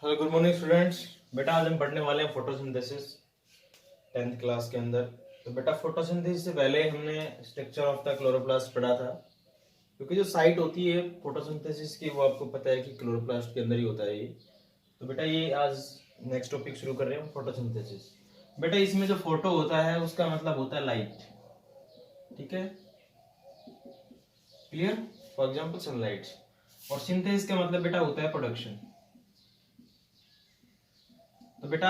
Hello good morning students. बेटा आज हम पढ़ने वाले हैं फोटोसिंथेसिस 10th क्लास के अंदर। तो बेटा फोटोसिंथेसिस से पहले हमने स्ट्रक्चर ऑफ द क्लोरोप्लास्ट पढ़ा था, क्योंकि जो साइट होती है फोटोसिंथेसिस की वो आपको पता है कि क्लोरोप्लास्ट के अंदर ही होता है ये। तो बेटा ये आज नेक्स्ट टॉपिक शुरू कर रहे हैं फोटोसिंथेसिस। बेटा इसमें जो फोटो होता है उसका मतलब होता है लाइट, ठीक है, क्लियर। For example sunlight. और सिंथेसिस का मतलब बेटा होता है प्रोडक्शन। तो बेटा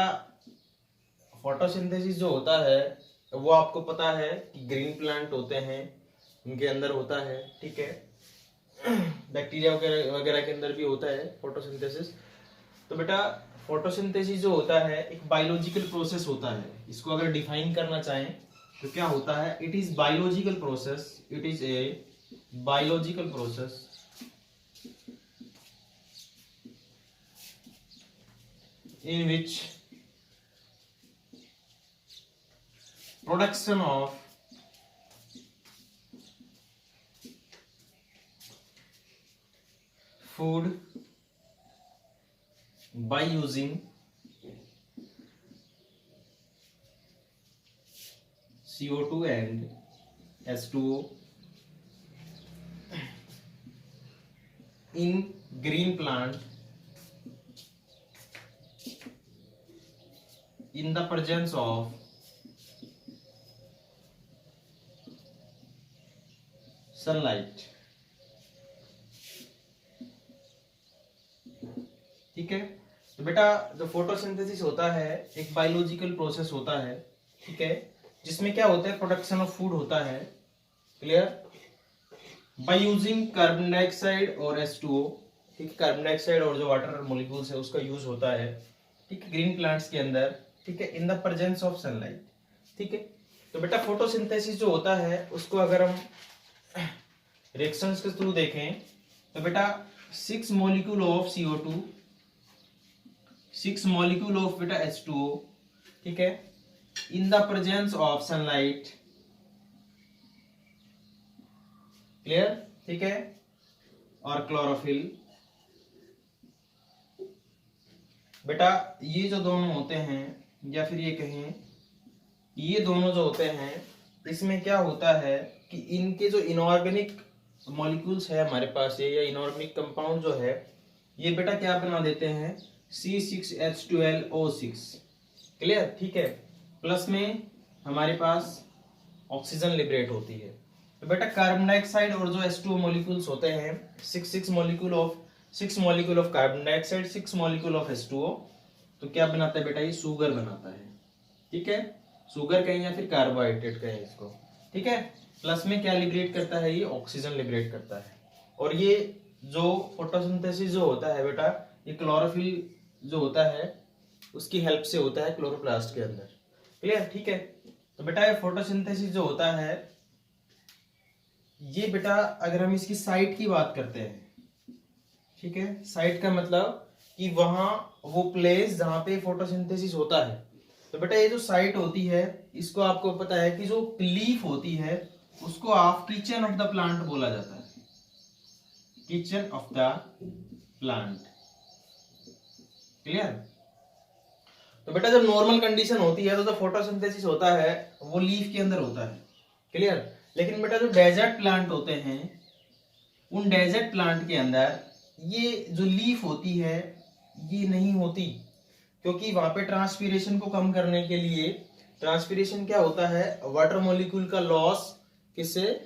फोटोसिंथेसिस जो होता है वो आपको पता है कि ग्रीन प्लांट होते हैं, उनके अंदर होता है, ठीक है। बैक्टीरिया वगैरह वगैरह के अंदर भी होता है फोटोसिंथेसिस। तो बेटा फोटोसिंथेसिस जो होता है एक बायोलॉजिकल प्रोसेस होता है। इसको अगर डिफाइन करना चाहें तो क्या होता है, it is biological process, it is a biological process in which production of food by using CO2 and H2O in green plant in the presence of sunlight, ठीक है। तो बेटा जो फोटोसिंथेसिस होता है एक बायोलॉजिकल प्रोसेस होता है, ठीक है, जिसमें क्या होता है प्रोडक्शन ऑफ फूड होता है, clear, by using carbon dioxide और H2O, ठीक है। कार्बन डाइऑक्साइड और जो वाटर मॉलिक्यूल्स है उसका यूज होता है, ठीक है, ग्रीन प्लांट्स के अंदर, ठीक है, in the presence of sunlight, ठीक है। तो बेटा फोटोसिंथेसिस जो होता है उसको अगर हम रिएक्शंस के थ्रू देखें तो बेटा 6 molecule of CO2, 6 molecule of बेटा H2O, ठीक है, in the presence of sunlight, clear, ठीक है, और क्लोरोफिल। बेटा ये जो दोनों होते हैं या फिर ये कहें ये दोनों जो होते हैं इसमें क्या होता है कि इनके जो इनऑर्गेनिक मॉलिक्यूल्स है हमारे पास ये, या इनऑर्गेनिक कंपाउंड जो है ये बेटा क्या बना देते हैं C6H12O6, क्लियर, ठीक है। प्लस में हमारे पास ऑक्सीजन लिबरेट होती है। तो बेटा कार्बन डाइऑक्साइड और जो H2O मॉलिक्यूल्स होते हैं 6 molecule of carbon dioxide, 6 molecule of H2O, तो क्या बनाता है बेटा ये शुगर बनाता है, ठीक है, शुगर कहें या फिर कार्बोहाइड्रेट कहें इसको, ठीक है। प्लस में क्या लिबरेट करता है ये ऑक्सीजन लिबरेट करता है। और ये जो फोटोसिंथेसिस जो होता है बेटा ये क्लोरोफिल जो होता है उसकी हेल्प से होता है क्लोरोप्लास्ट के अंदर, क्लियर, ठीक है। तो बेटा ये फोटोसिंथेसिस जो होता है ये बेटा अगर हम इसकी साइट की बात करते हैं, ठीक है, साइट का मतलब कि वहां वो प्लेस जहां पे फोटोसिंथेसिस होता है। तो बेटा ये जो साइट होती है इसको आपको पता है कि जो लीफ होती है उसको आप किचन ऑफ द प्लांट बोला जाता है, kitchen of the plant, clear. तो बेटा जब नॉर्मल कंडीशन होती है तो जो फोटोसिंथेसिस होता है वो लीफ के अंदर होता है, क्लियर। लेकिन बेटा जो डेजर्ट प्लांट होते हैं उन डेजर्ट प्लांट के अंदर ये जो लीफ होती है ये नहीं होती, क्योंकि वहां पे ट्रांसपीरेशन को कम करने के लिए, ट्रांसपीरेशन क्या होता है वाटर मॉलिक्यूल का लॉस किससे,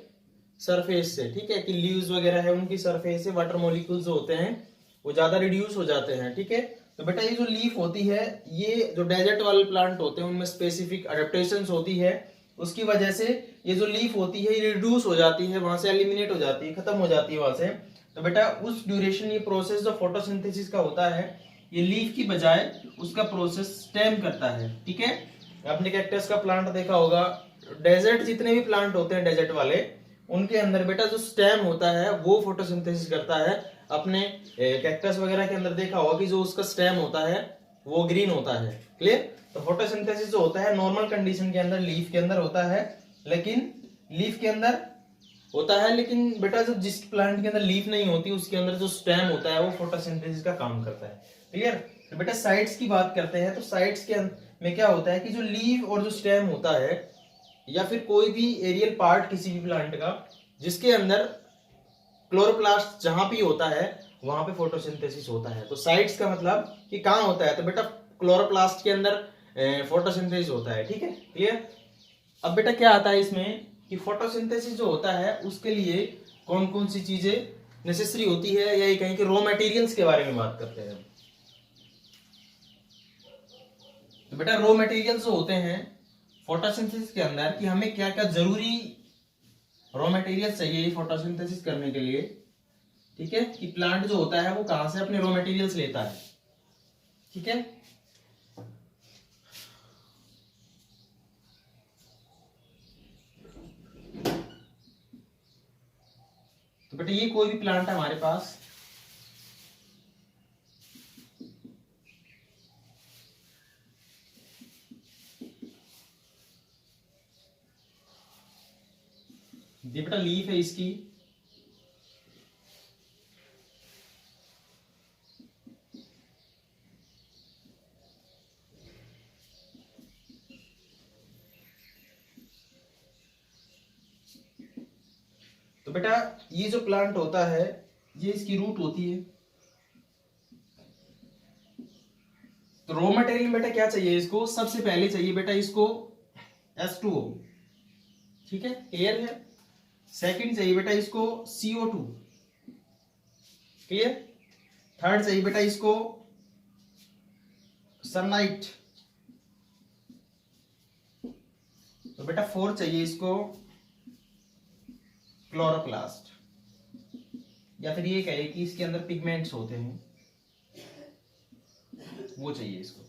सरफेस से, ठीक है, कि लीव्स वगैरह है उनकी सरफेस से वाटर मॉलिक्यूल्स जो होते हैं वो ज्यादा रिड्यूस हो जाते हैं, ठीक है। तो बेटा ये जो लीफ होती है ये जो डेजर्ट वाले प्लांट होते हैं उनमें स्पेसिफिक अडेप्टेशंस होती है, उसकी वजह से ये जो लीफ होती है ये रिड्यूस हो जाती है, वहां से एलिमिनेट हो जाती है, खत्म हो जाती है वहां से। तो बेटा उस ड्यूरेशन ये प्रोसेस जो फोटोसिंथेसिस का होता है ये लीफ की बजाय उसका प्रोसेस स्टेम करता है, ठीक है। आपने कैक्टस का प्लांट देखा होगा, डेजर्ट जितने भी प्लांट होते हैं डेजर्ट वाले उनके अंदर बेटा जो स्टेम होता है वो फोटोसिंथेसिस करता है। अपने कैक्टस वगैरह के अंदर देखा होगा कि जो उसका स्टेम होता है वो ग्रीन होता है, क्लियर। तो फोटोसिंथेसिस जो होता है नॉर्मल कंडीशन के अंदर लीफ के अंदर होता है, लेकिन लीफ के अंदर होता है, लेकिन बेटा जो जिस प्लांट के अंदर लीफ नहीं होती उसके अंदर जो स्टेम होता है वो फोटोसिंथेसिस का काम करता है, क्लियर। तो बेटा साइड्स की बात करते हैं, तो साइड्स के में क्या होता है कि जो लीव और जो स्टेम होता है या फिर कोई भी एरियल पार्ट किसी भी प्लांट का जिसके अंदर क्लोरोप्लास्ट जहां भी होता है वहां पे फोटोसिंथेसिस होता है। तो साइड्स का मतलब कि कहाँ होता है, तो बेटा क्लोरोप्लास्ट के अंदर फोटोसिंथेसिस होता है। ठीक है, क्लियर। अब बेटा क्या आता है इसमें कि फोटोसिंथेसिस जो होता है उसके लिए कौन कौन सी चीजें नेसेसरी होती है, या ये कहीं के रॉ मटेरियल्स के बारे में बात करते हैं। तो बेटा रॉ मटेरियल्स जो होते हैं फोटोसिंथेसिस के अंदर कि हमें क्या क्या जरूरी रॉ मटेरियल्स चाहिए फोटोसिंथेसिस करने के लिए। ठीक है, कि प्लांट जो होता है वो कहां से अपने रॉ मटेरियल्स लेता है। ठीक है, तो बेटा ये कोई भी प्लांट है हमारे पास, ये बेटा लीफ है इसकी, तो बेटा ये जो प्लांट होता है ये इसकी रूट होती है। तो रॉ मटेरियल बेटा क्या चाहिए इसको, सबसे पहले चाहिए बेटा इसको H2O। ठीक है, क्लियर है। सेकंड चाहिए बेटा इसको CO2, क्लियर। थर्ड चाहिए बेटा इसको सनलाइट। तो बेटा फोर्थ चाहिए इसको क्लोरोप्लास्ट, या फिर ये कहे कि इसके अंदर पिगमेंट्स होते हैं वो चाहिए इसको।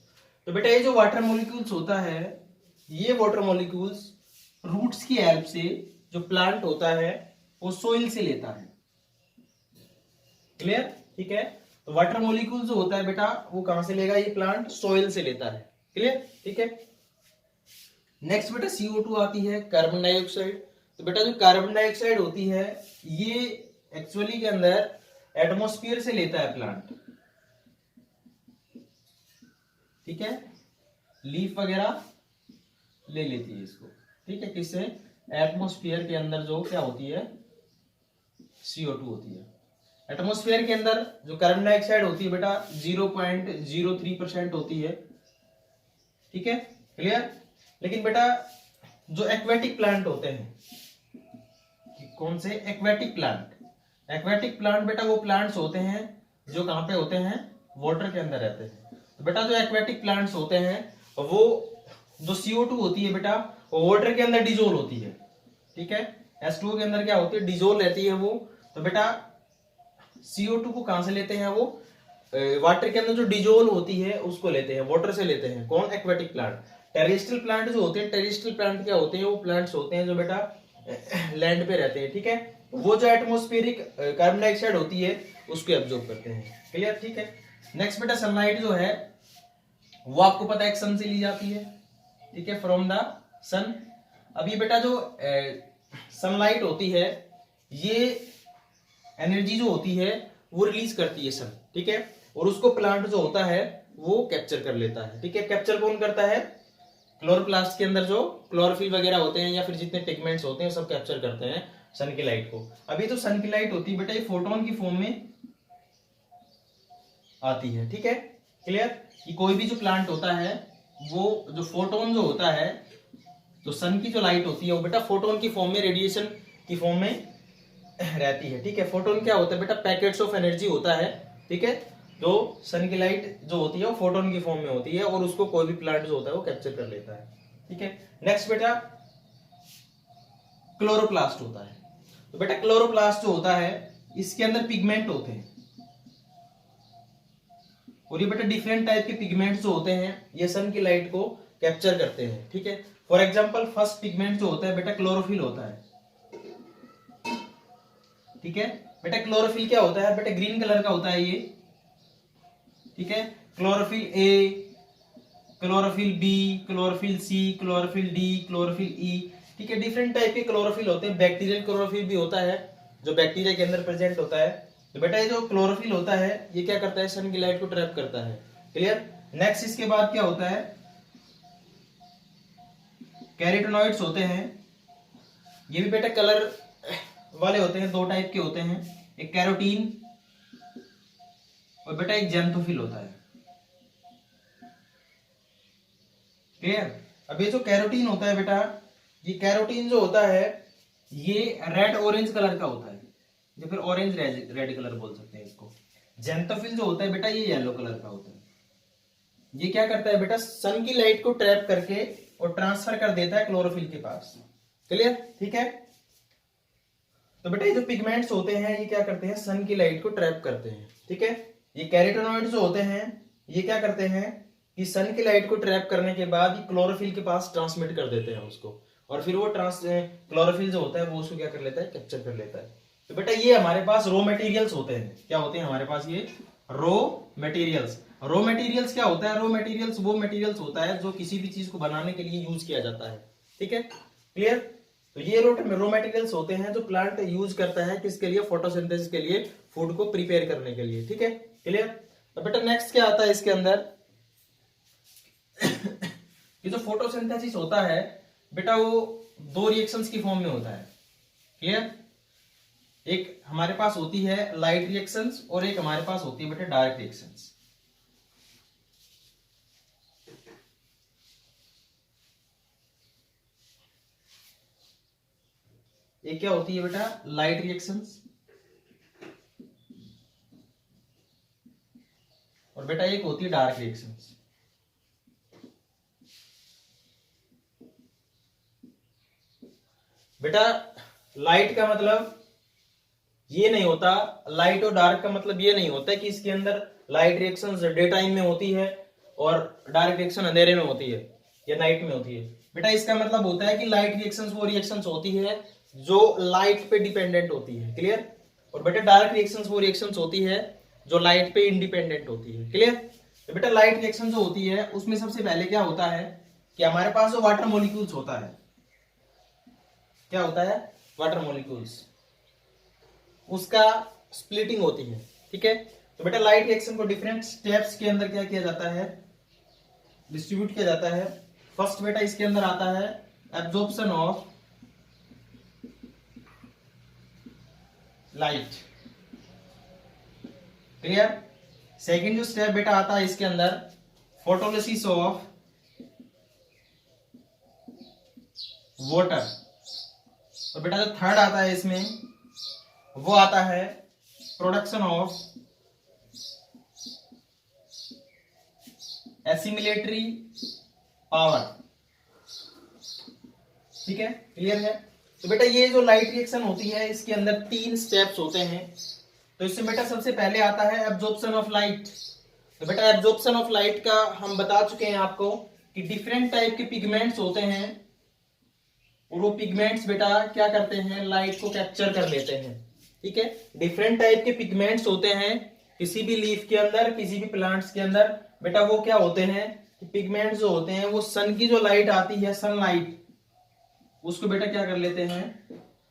तो बेटा ये जो वाटर मॉलिक्यूल्स होता है ये वाटर मॉलिक्यूल्स रूट्स की हेल्प से जो प्लांट होता है वो सोइल से लेता है। क्लियर, ठीक है। तो वाटर मॉलिक्यूल जो होता है बेटा वो कहां से लेगा, ये प्लांट सोइल से लेता है। क्लियर, ठीक है। नेक्स्ट बेटा CO2 आती है, कार्बन डाइऑक्साइड। तो बेटा जो कार्बन डाइऑक्साइड होती है ये एक्चुअली के अंदर एटमॉस्फेयर से लेता है प्लांट। ठीक है, लीफ वगैरह ले लेती है इसको। ठीक है, किससे, एटमॉस्फेयर के अंदर जो क्या होती है CO2 होती है। एटमॉस्फेयर के अंदर जो कार्बन डाइऑक्साइड होती है बेटा 0.03% होती है। ठीक है, क्लियर। लेकिन बेटा जो एक्वेटिक प्लांट होते हैं, कौन से एक्वेटिक प्लांट, एक्वेटिक प्लांट बेटा वो प्लांट्स होते हैं जो कहां पे होते हैं, वाटर के अंदर रहते हैं। तो बेटा जो एक्वेटिक प्लांट्स होते हैं वो जो CO2 होती है बेटा वो वाटर के अंदर डिजोल्व होती है। ठीक है, H2O के अंदर क्या होती है, डिजोल्व रहती है वो। तो बेटा CO2 को कहां से लेते हैं, वो वाटर के अंदर जो डिजोल्व होती है उसको लेते हैं, वाटर से लेते हैं। कौन, एक्वेटिक प्लांट। टेरेस्ट्रियल प्लांट जो होते हैं, टेरेस्ट्रियल प्लांट क्या होते हैं, वो प्लांट्स होते हैं जो बेटा लैंड पे रहते हैं। ठीक है, वो जो एटमॉस्फेरिक कार्बन डाइऑक्साइड होती है उसको एब्जॉर्ब करते हैं। क्लियर, ठीक है। नेक्स्ट बेटा सनलाइट जो है वो आपको पता है सन से ली जाती है। ठीक है, फ्रॉम द सन। अब ये बेटा जो सनलाइट होती है ये एनर्जी जो होती है वो रिलीज करती है सन। ठीक है, और उसको प्लांट जो होता है वो कैप्चर कर लेता है। ठीक है, कैप्चर कौन करता है, क्लोरोप्लास्ट के अंदर जो क्लोरोफिल वगैरह होते हैं या फिर जितने पिगमेंट्स होते हैं सब कैप्चर करते हैं सन की लाइट को। अभी तो सन की लाइट होती है बेटा ये फोटोन की फॉर्म में आती है। ठीक है, क्लियर। कि कोई भी जो प्लांट होता है वो जो फोटोन जो होता है, तो सन की जो लाइट होती है वो बेटा फोटोन की फॉर्म में, रेडिएशन की फॉर्म में रहती है। ठीक है, फोटोन क्या होता है बेटा, पैकेट्स ऑफ एनर्जी होता है। ठीक है, जो सन की लाइट जो होती है वो फोटोन की फॉर्म में होती है और उसको कोई भी प्लांट जो होता है वो कैप्चर कर लेता है। ठीक है, नेक्स्ट बेटा क्लोरोप्लास्ट होता है। तो बेटा क्लोरोप्लास्ट जो होता है इसके अंदर पिगमेंट होते हैं और ये बेटा डिफरेंट टाइप के पिगमेंट्स जो होते हैं ये सन की लाइट को कैप्चर करते हैं। ठीक है, फॉर एग्जांपल फर्स्ट पिगमेंट जो होता है बेटा क्लोरोफिल होता है। ठीक है, बेटा क्लोरोफिल क्या होता है बेटा, ग्रीन कलर का होता है ये। ठीक है, chlorophyll A, chlorophyll B, chlorophyll C, chlorophyll D, chlorophyll E. ठीक है, डिफरेंट टाइप के क्लोरोफिल होते हैं। बैक्टीरियल क्लोरोफिल भी होता है जो बैक्टीरिया के अंदर प्रेजेंट होता है। तो बेटा ये जो क्लोरोफिल होता है ये क्या करता है, सन की लाइट को ट्रैप करता है। क्लियर। नेक्स्ट इसके बाद क्या होता है, कैरोटीनॉइड्स होते हैं। ये भी बेटा कलर वाले होते हैं, दो टाइप के होते हैं, एक कैरोटीन और बेटा एक ज़ैंथोफिल होता है। क्लियर। अब ये जो कैरोटीन होता है बेटा, ये कैरोटीन जो होता है ये रेड ऑरेंज कलर का होता है, या फिर ऑरेंज रेड कलर बोल सकते हैं इसको। ज़ैंथोफिल जो होता है बेटा ये येलो कलर का होता है। ये क्या करता है बेटा, सन की लाइट को ट्रैप करके और ट्रांसफर कर देता है क्लोरोफिल के पास। क्लियर, ठीक है। तो बेटा ये जो पिगमेंट्स होते हैं ये क्या करते हैं, सन की लाइट को ट्रैप करते हैं, ठीक है। ये कैरोटीनॉइड्स जो होते हैं ये क्या करते हैं कि सन की लाइट को ट्रैप करने के बाद ये क्लोरोफिल के पास ट्रांसमिट कर देते हैं उसको, और फिर वो क्लोरोफिल जो होता है वो उसको क्या कर लेता है, कैप्चर कर लेता है। तो बेटा ये हमारे पास रॉ मटेरियल्स होते हैं। क्या होते हैं हमारे पास, ये रॉ मटेरियल्स। रॉ मटेरियल्स क्या होता है, रॉ मटेरियल्स वो मटेरियल्स होता है जो किसी भी चीज को बनाने के लिए यूज किया जाता है, ठीक है, क्लियर। तो ये रॉ मटेरियल्स होते हैं जो प्लांट यूज करता है किसके लिए, फोटोसिंथेसिस के लिए, फूड को प्रिपेयर करने के लिए, ठीक है, क्लियर। तो बेटा नेक्स्ट क्या आता है इसके अंदर ये जो फोटोसिंथेसिस होता है बेटा वो दो रिएक्शंस की फॉर्म में होता है, क्लियर। एक हमारे पास होती है लाइट रिएक्शंस और एक हमारे पास होती है बेटा डार्क रिएक्शंस। एक क्या होती है बेटा, लाइट रिएक्शंस, और बेटा एक होती है डार्क रिएक्शंस। बेटा लाइट का मतलब ये नहीं होता, लाइट और डार्क का मतलब ये नहीं होता कि इसके अंदर लाइट रिएक्शंस डे टाइम में होती है और डार्क रिएक्शन अंधेरे में होती है या नाइट में होती है। बेटा इसका मतलब होता है कि लाइट रिएक्शंस वो रिएक्शंस होती है जो लाइट पे डिपेंडेंट होती है, क्लियर। और बेटा डार्क रिएक्शंस वो रिएक्शंस होती है जो लाइट पे इंडिपेंडेंट होती है, क्लियर। तो बेटा लाइट रिएक्शन जो होती है उसमें सबसे पहले क्या होता है कि हमारे पास जो वाटर मॉलिक्यूल्स होता है, क्या होता है, वाटर मॉलिक्यूल्स, उसका स्प्लिटिंग होती है, ठीक है। तो बेटा लाइट रिएक्शन को डिफरेंट स्टेप्स के अंदर क्या किया जाता है, डिस्ट्रीब्यूट किया जाता है। फर्स्ट बेटा इसके अंदर आता है absorption of light, clear. Second जो स्टेप बेटा आता है इसके अंदर फोटोलिसिस ऑफ वाटर। तो बेटा जो थर्ड आता है इसमें वो आता है प्रोडक्शन ऑफ एसिमिलेटरी पावर, ठीक है, क्लियर है। तो बेटा ये जो लाइट रिएक्शन होती है इसके अंदर तीन स्टेप्स होते हैं। तो इससे बेटा सबसे पहले आता है एब्जॉर्प्शन ऑफ लाइट। तो बेटा एब्जॉर्प्शन ऑफ लाइट का हम बता चुके हैं आपको कि डिफरेंट टाइप के पिगमेंट्स होते हैं और वो पिगमेंट्स बेटा क्या करते हैं, लाइट को कैप्चर कर लेते हैं, ठीक है। डिफरेंट टाइप के पिगमेंट्स होते हैं किसी भी लीफ के अंदर, किसी भी प्लांट्स के अंदर। बेटा वो क्या होते हैं कि पिगमेंट्स जो होते हैं वो सन की जो लाइट आती है, सनलाइट, उसको बेटा क्या कर लेते हैं,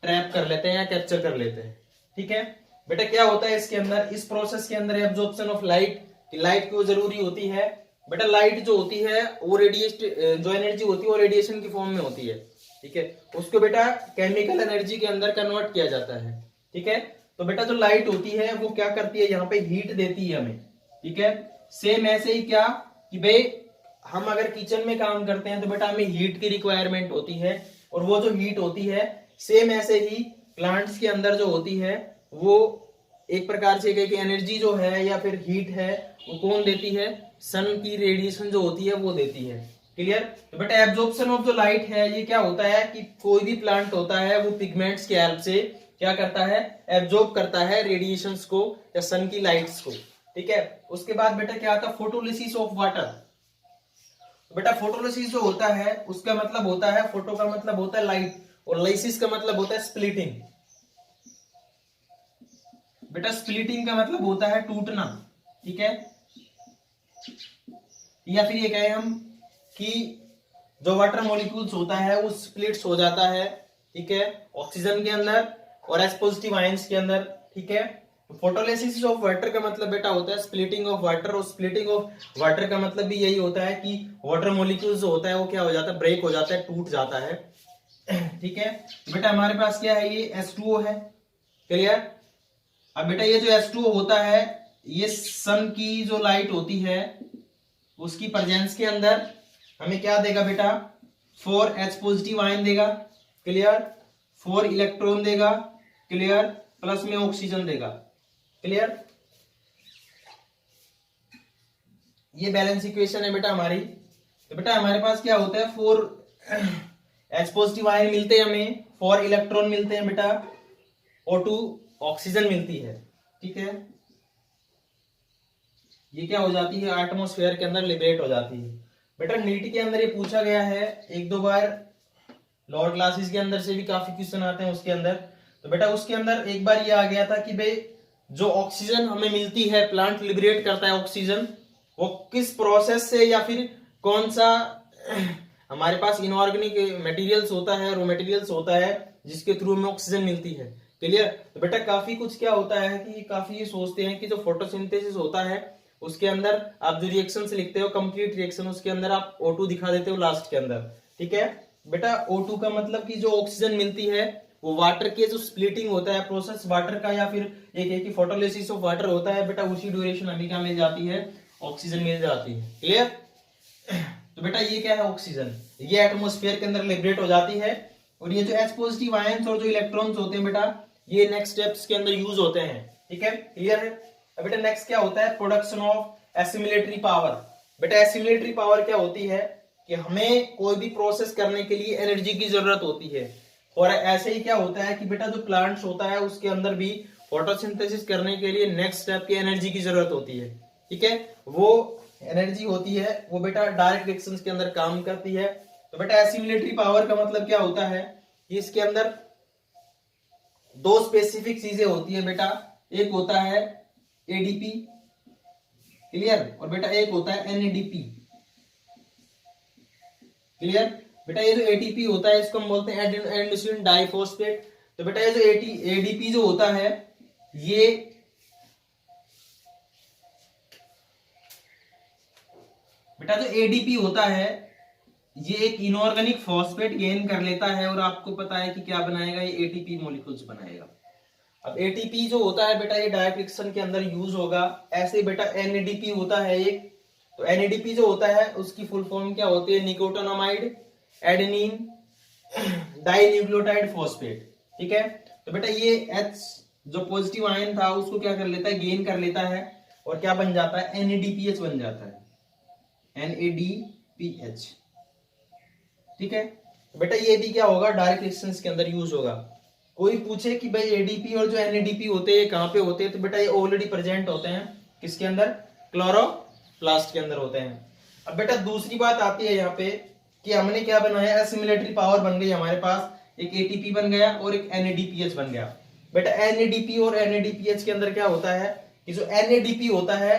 ट्रैप कर लेते हैं या कैप्चर कर लेते हैं, ठीक है। बेटा क्या होता है इसके अंदर, इस प्रोसेस के अंदर एब्जॉर्प्शन ऑफ लाइट, लाइट क्यों जरूरी होती है बेटा, लाइट जो होती है वो रेडिएशन, जो एनर्जी होती है वो रेडिएशन की फॉर्म में होती है, ठीक है। उसको बेटा केमिकल एनर्जी के अंदर कन्वर्ट किया जाता है, ठीक है। तो बेटा जो लाइट होती है वो क्या करती है, यहाँ पे हीट देती है हमें, ठीक है। सेम ऐसे ही क्या कि भाई हम अगर किचन में काम करते हैं तो बेटा हमें हीट की रिक्वायरमेंट होती है, और वो जो हीट होती है सेम ऐसे ही प्लांट्स के अंदर जो होती है वो एक प्रकार से कि एनर्जी जो है या फिर हीट है वो कौन देती है, सन की रेडिएशन जो होती है वो देती है, क्लियर। तो बेटा एब्जॉर्प्शन ऑफ जो लाइट है ये क्या होता है कि कोई भी प्लांट होता है वो पिगमेंट्स के हेल्प से क्या करता है, एब्जॉर्ब करता है रेडिएशंस को या सन की लाइट्स को, ठीक है। उसके बाद बेटा क्या आता है, फोटोलिसिस ऑफ वाटर। बेटा फोटोलिसिस जो होता है उसका मतलब होता है, फोटो का मतलब होता है लाइट और लाइसिस का मतलब होता है स्प्लिटिंग। बेटा स्प्लिटिंग का मतलब होता है टूटना, ठीक है। या फिर ये कहें हम कि जो वाटर मॉलिक्यूल्स होता है वो स्प्लिट्स हो जाता है, ठीक है, ऑक्सीजन के अंदर और एस पॉजिटिव आयंस के अंदर, ठीक है। फोटोलिसिस ऑफ वाटर का मतलब बेटा होता है स्प्लिटिंग ऑफ वाटर, और स्प्लिटिंग ऑफ वाटर का मतलब भी यही होता है कि वाटर मॉलिक्यूल्स जो होता है वो क्या हो जाता है, ब्रेक हो जाता है, टूट जाता है। ठीक है, तो बेटा हमारे पास क्या है, ये H2O है। क्लियर। अब बेटा ये जो H2O होता है, ये सन की जो लाइट होती है उसकी प्रेजेंस के अंदर हमें क्या देगा बेटा, 4H पॉजिटिव आयन देगा। क्लियर। 4 इलेक्ट्रॉन देगा। क्लियर। प्लस में ऑक्सीजन देगा। क्लियर। ये बैलेंस इक्वेशन है बेटा हमारी। तो बेटा हमारे पास क्या होता है, 4H पॉजिटिव आयन मिलते हैं हमें, 4 इलेक्ट्रॉन मिलते हैं बेटा, O2 ऑक्सीजन मिलती है। ठीक है, ये क्या हो जाती है, एटमॉस्फेयर के अंदर लिबरेट हो जाती है। बेटा नीट के अंदर ये पूछा गया है एक दो बार, लोअर क्लासेस के अंदर से भी काफी क्वेश्चन आते हैं उसके अंदर। तो बेटा उसके अंदर एक बार ये आ गया था कि भाई जो ऑक्सीजन हमें मिलती है, प्लांट लिबरेट करता है ऑक्सीजन, वो किस प्रोसेस से या फिर कौन सा हमारे पास इनऑर्गेनिक मटेरियल्स होता है, रॉ मटेरियल्स होता है जिसके थ्रू हमें ऑक्सीजन मिलती है। क्लियर। तो बेटा काफी कुछ क्या होता है कि काफी ये सोचते हैं कि जो फोटोसिंथेसिस होता है उसके अंदर आप जो रिएक्शन लिखते हो कंप्लीट रिएक्शन, उसके अंदर आप O2 दिखा देते हो लास्ट के अंदर। ठीक है बेटा, O2 का मतलब कि जो ऑक्सीजन मिलती है वो वाटर के जो स्प्लिटिंग होता है प्रोसेस वाटर का, या फिर एक है कि फोटोलिसिस ऑफ वाटर होता है बेटा, उसी ड्यूरेशन हमें क्या मिल जाती है, ऑक्सीजन मिल जाती है। क्लियर। तो बेटा ये क्या है, ऑक्सीजन, ये एटमॉस्फेयर के अंदर लिबरेट हो जाती है, और ये जो H पॉजिटिव आयंस और जो इलेक्ट्रॉन्स होते हैं बेटा, ये नेक्स्ट स्टेप्स के अंदर यूज होते हैं। ठीक है, क्लियर है। अब बेटा नेक्स्ट क्या होता है, प्रोडक्शन ऑफ एसिमिलेटरी पावर। बेटा एसिमिलेटरी पावर क्या होती है कि हमें कोई भी प्रोसेस करने के लिए एनर्जी की जरूरत होती है, और ऐसे ही क्या होता है कि बेटा जो प्लांट्स होता है उसके अंदर भी फोटोसिंथेसिस करने के लिए नेक्स्ट स्टेप की एनर्जी की जरूरत होती है। ठीक है, वो एनर्जी होती है वो बेटा डायरेक्ट रिएक्शंस के अंदर काम करती है। तो बेटा एसिमिलेटरी पावर का मतलब क्या होता है कि इसके अंदर दो स्पेसिफिक चीजें होती है बेटा, एक होता है एडीपी। क्लियर। और बेटा एक होता है एनएडीपी। क्लियर। बेटा ये जो एटीपी होता है इसको हम बोलते हैं एडेनोसिन डाइफॉस्फेट। तो बेटा ये जो एडीपी जो होता है ये बेटा जो एडीपी होता है ये एक इनऑर्गेनिक फॉस्फेट गेन कर लेता है, और आपको पता है कि क्या बनाएगा, ये एटीपी मॉलिक्यूल्स बनाएगा। अब एटीपी जो होता है बेटा ये डायरेक्ट रिएक्शन के अंदर यूज होगा। ऐसे बेटा एनएडीपी होता है एक, तो एनएडीपी जो होता है उसकी फुल फॉर्म क्या होती है, निकोटिनामाइड एडेनिन डाइन्यूक्लियोटाइड फॉस्फेट। ठीक है, तो बेटा ये H जो पॉजिटिव आयन था उसको क्या कर लेता है, गेन कर लेता है, और क्या बन जाता है, NADPH बन जाता है, NADPH। ठीक है, तो बेटा ये भी क्या होगा, डायरेक्ट रिएक्शंस के अंदर यूज होगा। कोई पूछे कि भाई एडीपी और जो एनएडीपी होते हैं कहां पे होते हैं, तो बेटा ये ऑलरेडी प्रेजेंट होते हैं किसके अंदर, क्लोरोप्लास्ट के अंदर होते हैं। अब बेटा दूसरी बात आती है यहाँ पे कि हमने क्या बनाया, एसिमिलेटरी पावर बन गई हमारे पास, एक एटीपी बन गया और एक NADPH बन गया। बेटा NADP और NADPH के अंदर क्या होता है कि जो NADP होता है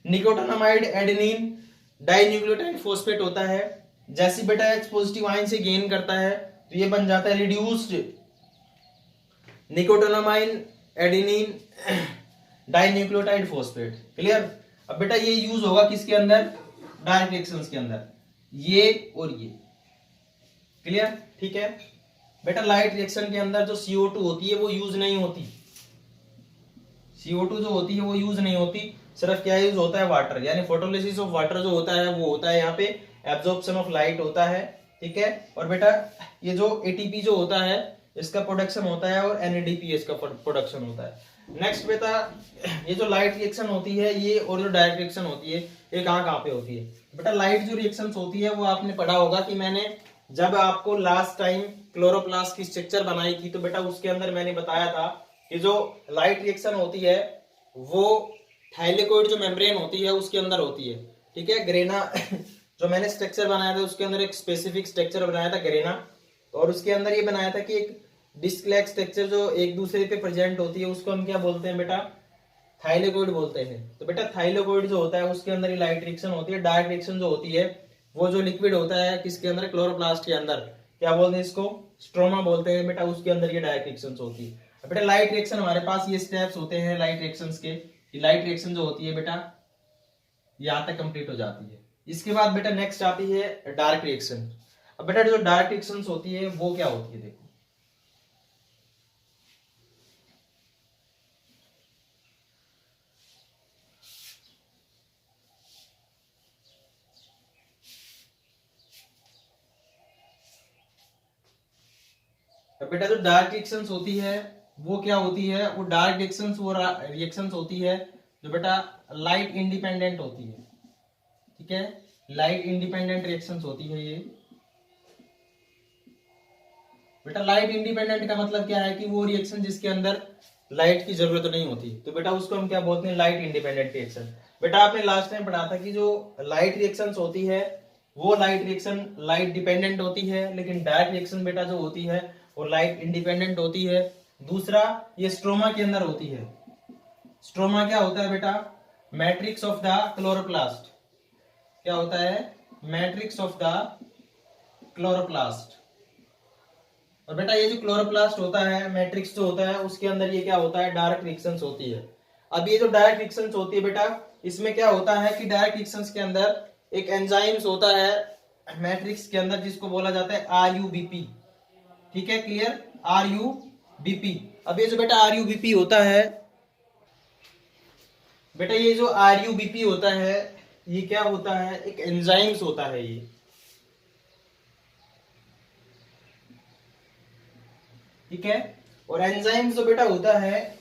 निकोटिनामाइड एडेनिन डाइन्यूक्लियोटाइड फॉस्फेट होता है। जैसे बेटा H पॉजिटिव आयन से गेन करता है तो ये बन जाता है reduced nicotinamide adenine dinucleotide phosphate. Clear. अब बेटा ये यूज होगा किसके अंदर, डायरेक्ट रिएक्शंस के अंदर, ये और ये। क्लियर। ठीक है बेटा, लाइट रिएक्शन के अंदर जो CO2 होती है वो यूज नहीं होती, CO2 जो होती है वो यूज नहीं होती, सिर्फ क्या यूज होता है, वाटर, यानी फोटोलिसिस ऑफ वाटर जो होता है वो होता है यहाँ पे एब्जॉर्प्शन ऑफ लाइट होता है। ठीक है, और बेटा ये जो एटीपी जो होता है इसका प्रोडक्शन होता है, और NADPH का प्रोडक्शन होता है। नेक्स्ट बेटा ये जो लाइट रिएक्शन होती है ये और जो डायरेक्ट रिएक्शन होती है ये कहाँ पे होती है। बेटा लाइट जो रिएक्शन होती है वो आपने पढ़ा होगा कि मैंने जब आपको लास्ट टाइम क्लोरोप्लास्ट की स्ट्रक्चर बनाई थी तो बेटा उसके अंदर मैंने बताया था कि जो लाइट रिएक्शन होती है वो थाइलेकोइड जो मेम्ब्रेन होती है उसके अंदर होती है। ठीक है, ग्रेना जो मैंने स्ट्रक्चर बनाया था उसके अंदर एक स्पेसिफिक स्ट्रक्चर बनाया था ग्रेना, और उसके अंदर ये बनाया था कि एक डिस्क लाइक स्ट्रक्चर जो एक दूसरे पे प्रेजेंट होती है उसको हम क्या बोलते हैं बेटा, थाइलेकोइड बोलते हैं। तो बेटा थाइलेकोइड जो होता है उसके अंदर ये लाइट रिएक्शन होती है। डार्क रिएक्शन जो होती है वो जो लिक्विड होता है किसके अंदर, क्लोरोप्लास्ट के अंदर, क्या बोलते हैं इसको, स्ट्रोमा बोलते हैं बेटा, उसके अंदर ये डायरेक्ट रिएक्शंस होती है। बेटा लाइट रिएक्शन हमारे पास ये स्टेप्स होते हैं लाइट रिएक्शंस के। ये लाइट रिएक्शन जो होती है बेटा यहां तक कंप्लीट हो जाती है। इसके बाद बेटा नेक्स्ट आती है डार्क रिएक्शन। अब बेटा जो डार्क रिएक्शंस होती है वो क्या होती है, देखो अब बेटा जो डार्क रिएक्शंस होती है वो क्या होती है, वो डार्क रिएक्शंस वो रिएक्शंस होती है जो बेटा लाइट इंडिपेंडेंट होती है। ठीक है, लाइट इंडिपेंडेंट रिएक्शंस होती है ये। बेटा लाइट इंडिपेंडेंट का मतलब क्या है कि वो रिएक्शन जिसके अंदर लाइट की जरूरत नहीं होती, तो बेटा उसको हम क्या बोलते हैं, लाइट इंडिपेंडेंट रिएक्शन। बेटा आपने लास्ट टाइम पढ़ा था कि जो लाइट रिएक्शंस होती है वो लाइट रिएक्शन लाइट डिपेंडेंट होती है, लेकिन डार्क रिएक्शन बेटा जो होती है वो लाइट इंडिपेंडेंट होती है। दूसरा ये स्ट्रोमा के अंदर होती है। स्ट्रोमा क्या होता है बेटा, मैट्रिक्स ऑफ द क्लोरोप्लास्ट। क्या होता है, मैट्रिक्स ऑफ द क्लोरोप्लास्ट। और बेटा ये जो क्लोरोप्लास्ट होता है, मैट्रिक्स जो होता है उसके अंदर ये क्या होता है, डार्क रिएक्शंस होती है। अब ये जो डार्क रिएक्शंस होती है बेटा इसमें क्या होता है कि डार्क रिएक्शंस के अंदर एक एंजाइम्स होता है मैट्रिक्स के अंदर जिसको बोला जाता है RUBP। ठीक है, क्लियर, RUBP। अब ये जो बेटा RUBP होता है, बेटा ये जो RUBP होता है ये क्या होता है, एक एंजाइम्स होता है ये। ठीक है, और एंजाइम्स जो बेटा होता है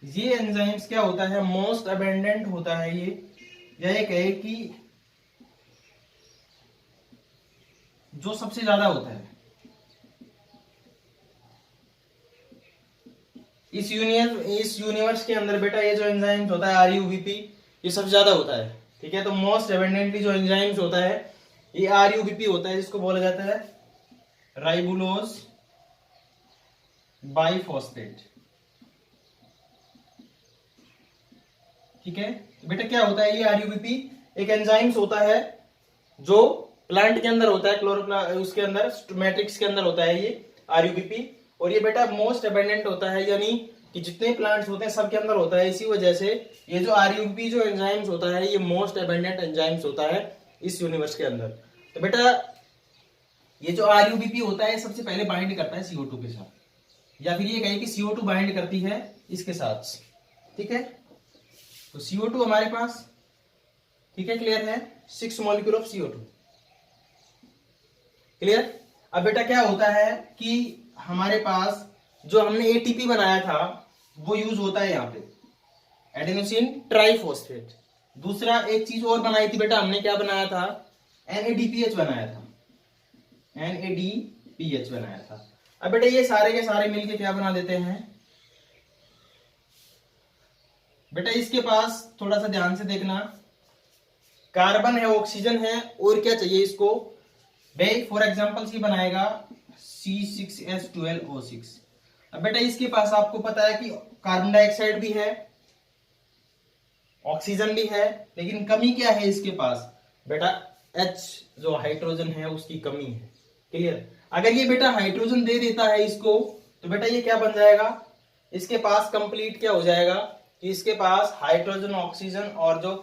ये एंजाइम्स क्या होता है, मोस्ट अबेंडेंट होता है ये, या ये कहे कि जो सबसे ज्यादा होता है इस यूनिवर्स के अंदर। बेटा ये जो एंजाइम्स होता है RUBP ये सबसे ज्यादा होता है। ठीक है, तो मोस्ट एबंडेंटली जो एंजाइम्स होता है ये RUBP होता है, जिसको बोला जाता है राइबुलोज बाइफॉस्फेट। ठीक है, बेटा क्या होता है ये RUBP एक एंजाइम्स होता है जो प्लांट के अंदर होता है, उसके अंदर मैट्रिक्स के अंदर होता है ये RUBP। और ये बेटा मोस्ट अबेंडेंट होता है, यानी कि जितने प्लांट्स होते हैं सबके अंदर होता है। इसी वजह से ये जो RUBP जो एंजाइम्स होता है ये मोस्ट अबेंडेंट एंजाइम्स होता है इस यूनिवर्स के अंदर। तो बेटा ये जो RUBP होता है सबसे पहले बाइंड करता है CO2 के साथ, या फिर ये कहे कि CO2 बाइंड करती है इसके साथ। ठीक है, तो CO2 हमारे पास, ठीक है क्लियर है, 6 मॉलिक्यूल ऑफ CO2। क्लियर। अब बेटा क्या होता है कि हमारे पास जो हमने ATP बनाया था वो यूज होता है यहाँ पे एडेनोसिन ट्राइफॉस्फेट। दूसरा एक चीज और बनाई थी बेटा हमने, क्या बनाया था, NADPH बनाया था, NADPH बनाया था। अब बेटा ये सारे के सारे मिलके क्या बना देते हैं बेटा, इसके पास थोड़ा सा ध्यान से देखना, कार्बन है, ऑक्सीजन है, और क्या चाहिए इसको भाई, फॉर एग्जांपल ये बनाएगा C6H12O6। अब बेटा इसके पास आपको पता है कि कार्बन डाइऑक्साइड भी है, ऑक्सीजन भी है, लेकिन कमी क्या है इसके पास बेटा, H जो हाइड्रोजन है उसकी कमी है। क्लियर। अगर ये बेटा हाइड्रोजन दे देता है इसको तो बेटा ये क्या बन जाएगा, इसके पास कंप्लीट क्या हो जाएगा कि इसके पास हाइड्रोजन, ऑक्सीजन और जो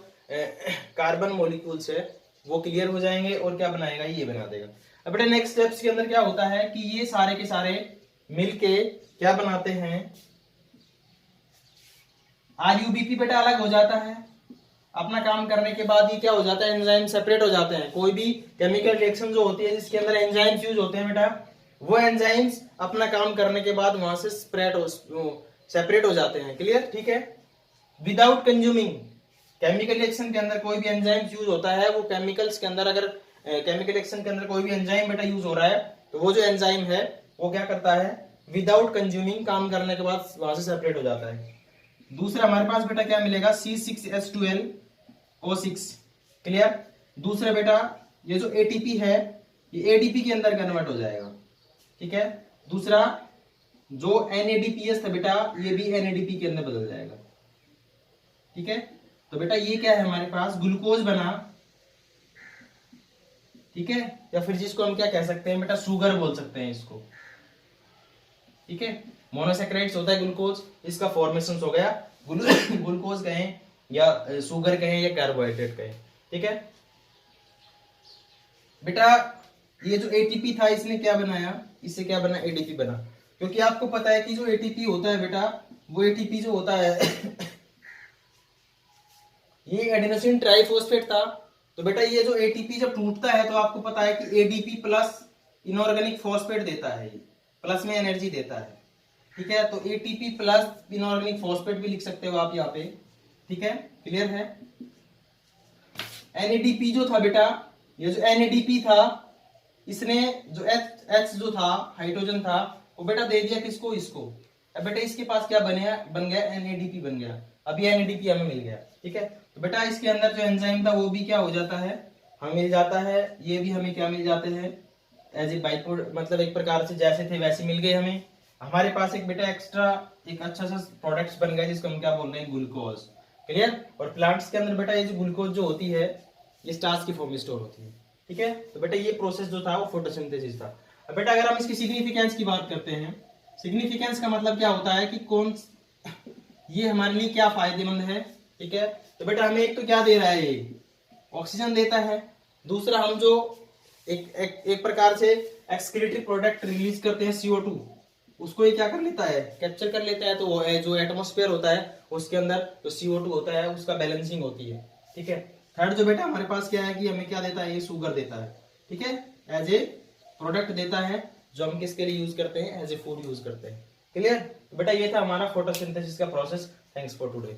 कार्बन मॉलिक्यूल्स है वो क्लियर हो जाएंगे, और क्या बनाएगा, ये बना देगा। अब बेटा नेक्स्ट स्टेप्स के अंदर क्या होता है कि ये सारे के सारे मिलके क्या बनाते हैं, RUBP बेटा अलग हो जाता है। अपना काम करने के बाद ये क्या हो जाता है, एंजाइम सेपरेट हो जाते हैं। कोई भी केमिकल रिएक्शन जो होती है जिसके अंदर एंजाइम्स यूज होते हैं बेटा, वो एंजाइम्स अपना काम करने के बाद वहां से सेपरेट हो जाते हैं। क्लियर, ठीक है। विदाउट कंज्यूमिंग, केमिकल रिएक्शन के अंदर कोई भी एंजाइम्स यूज होता है, वो केमिकल्स के अंदर अगर केमिकल रिएक्शन के अंदर कोई भी एंजाइम बेटा यूज हो रहा है तो वो जो एंजाइम है वो क्या करता है, विदाउट कंज्यूमिंग काम करने के बाद वहां से सेपरेट हो जाता है। दूसरा हमारे पास बेटा क्या मिलेगा, C6H12O6। क्लियर। दूसरा बेटा ये जो ATP है ये ADP के अंदर कन्वर्ट हो जाएगा। ठीक है। दूसरा जो NADPH था बेटा ये भी NADP के अंदर बदल जाएगा। ठीक है। तो बेटा ये क्या है हमारे पास, ग्लूकोज बना। ठीक है, या फिर जिसको हम क्या कह सकते हैं बेटा, शुगर बोल सकते हैं इसको। ठीक है। मोनोसेक्राइड्स होता है ग्लूकोज, इसका फॉर्मेशन हो गया ग्लूकोज कहें या शुगर कहें या कार्बोहाइड्रेट कहें। ठीक है बेटा, ये जो एटीपी था इसने क्या बनाया, इससे क्या बना, एडीपी बना। क्योंकि आपको पता है कि जो एटीपी होता है बेटा, वो एटीपी जो होता है ये एडेनोसिन ट्राइफॉस्फेट था। तो बेटा ये जो एटीपी जब टूटता है तो आपको पता है कि एडीपी प्लस इनऑर्गेनिक फॉस्फेट देता है, प्लस में एनर्जी देता है। ठीक है, तो एटीपी प्लस इनऑर्गेनिक फॉस्फेट भी लिख सकते हो आप यहाँ पे। ठीक है, क्लियर है। एनएडीपी जो था बेटा, ये जो एनएडीपी था इसने जो एच जो था हाइड्रोजन था वो बेटा दे दिया किसको, इसको। अब बेटा इसके पास क्या बन गया एनएडीपी बन गया। अभी एनएडीपी हमें मिल गया। ठीक है, तो बेटा इसके अंदर जो एंजाइम था वो भी क्या हो जाता है, हमें मिल जाता है। ये भी हमें क्या मिल जाते हैं, एज ए बाई मतलब एक प्रकार से जैसे थे वैसे मिल गए हमें। हमारे पास एक बेटा एक्स्ट्रा एक अच्छा सा प्रोडक्ट्स बन गया जिसको हम क्या बोल रहे हैं, ग्लूकोज। क्लियर। और प्लांट्स के अंदर बेटा ये जो ग्लूकोज जो होती है ये स्टार्च की फॉर्म में स्टोर होती है। ठीक है, तो बेटा ये प्रोसेस जो था वो फोटोसिंथेसिस था। अब बेटा अगर हम इसकी सिग्निफिकेंस की बात करते हैं, सिग्निफिकेंस का मतलब क्या होता है कि कौन ये हमारे लिए क्या फायदेमंद है। ठीक है, तो बेटा हमें एक तो क्या दे रहा है, ये ऑक्सीजन देता है। दूसरा हम जो एक प्रकार से एक्सक्रीटरी प्रोडक्ट रिलीज करते हैं CO2, उसको ये क्या कर लेता है, कैप्चर कर लेता है। तो वो जो एटमॉस्फेयर होता है उसके अंदर जो CO2 होता है उसका बैलेंसिंग होती है। ठीक है, थर्ड जो बेटा हमारे पास क्या है कि हमें क्या देता है, ये शुगर देता है। ठीक है, एज ए प्रोडक्ट देता है जो हम किसके लिए यूज करते हैं, एज ए फूड यूज करते हैं। क्लियर। बेटा ये था हमारा फोटोसिंथेसिस का प्रोसेस। Thanks for today.